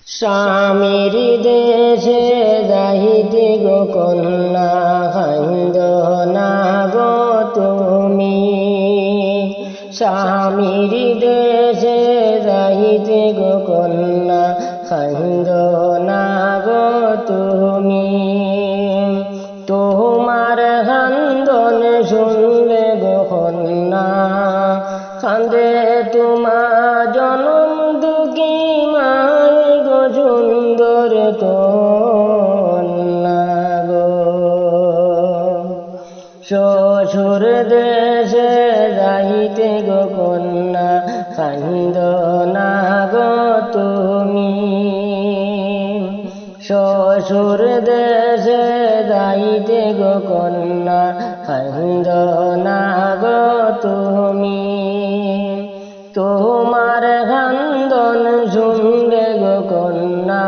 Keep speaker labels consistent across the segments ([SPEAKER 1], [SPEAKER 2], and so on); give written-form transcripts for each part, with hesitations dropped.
[SPEAKER 1] স্বামীর দেশে যাইতে গো কন্যা কান্দ না গো তুমি। স্বামীর দেশে যাইতে গো কন্যা কান্দ না গো তুমি। তোমার কান্দন শুনলে গো কন্যা কান্দে তোমার জনম দুঃখী মায় গো সুন্দর কন্যা গো। শ্বশুর দেশে যাইতে গো কন্যা কান্দ না গো তুমি। শ্বশুর দেশে যাইতে গো কন্যা কান্দ না গো তুমি। তোমার কান্দন শুনলে গো কন্যা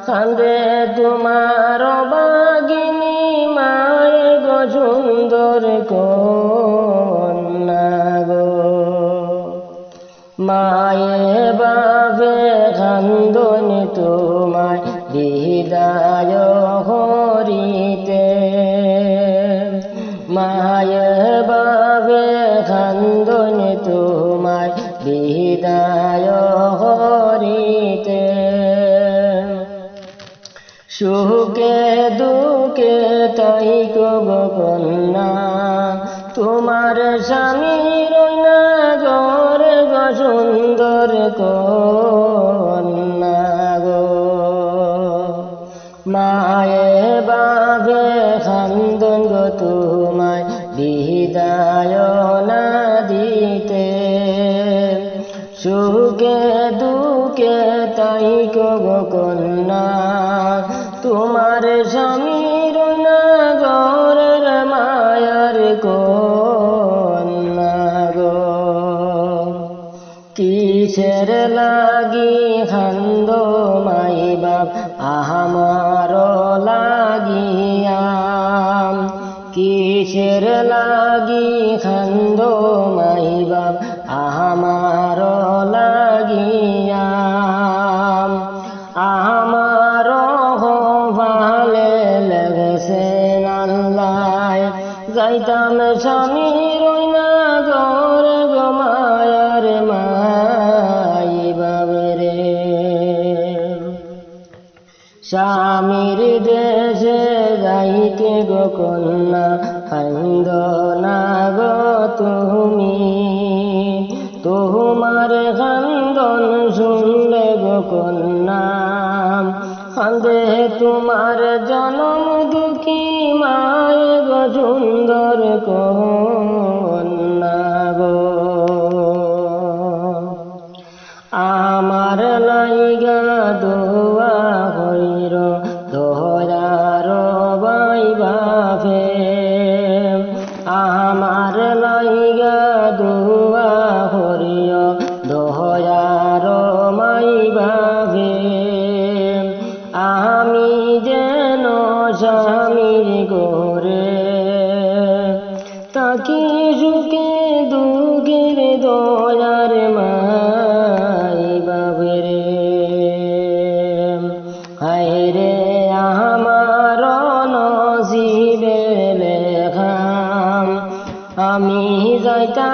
[SPEAKER 1] কান্দে তোমার বাগিনী মায় গো সুন্দর কন্যা গো। মায়ে বাপে কান্দন তোমায় বিদায় করিতে। মায়ে বাপে কান্দন তোমায় বিদায় করিতে। সুখে দুঃখে তাইকো গো কন্যা তোমার স্বামীর না ঘর গো সুন্দর কন্যা গো। মায়ে বাপে কান্দন গো তোমায় বিদায় না দিতে। সুখে দুঃখে তাইকো গো কন্যা তোমার স্বামীর না ঘরের মায়ার কন্যা গো। কিসের লাগি কান্দ মাই বাপ আমার লাগিয়া। কিসের লাগি কান্দ মাই বাপ আমার লাগিয়া। আমার ভালে লেগেছে আল্লাহ যাইতাম স্বামীর না ঘর গো মায়ার মাই বাবরে। স্বামীর দেশে যাইতে গো কন্যা কান্দ না গো তুমি। তোমার কান্দন শুনলে গো কন্যা কান্দে তোমার জনম দুঃখী মায় গো সুন্দর কন্যা গো। আমার লাইগা দোয়া হইর দয়ার বাই বাপে। আমার লাইগা দোয়া হরিয় দয়ার মাই বাপে। আমি যেন স্বামীর ঘরে তাকি সুখে দুঃখের দয়ার মাই বাবরে। হায় রে আমার নসিবের লেখা আমি যাইতাম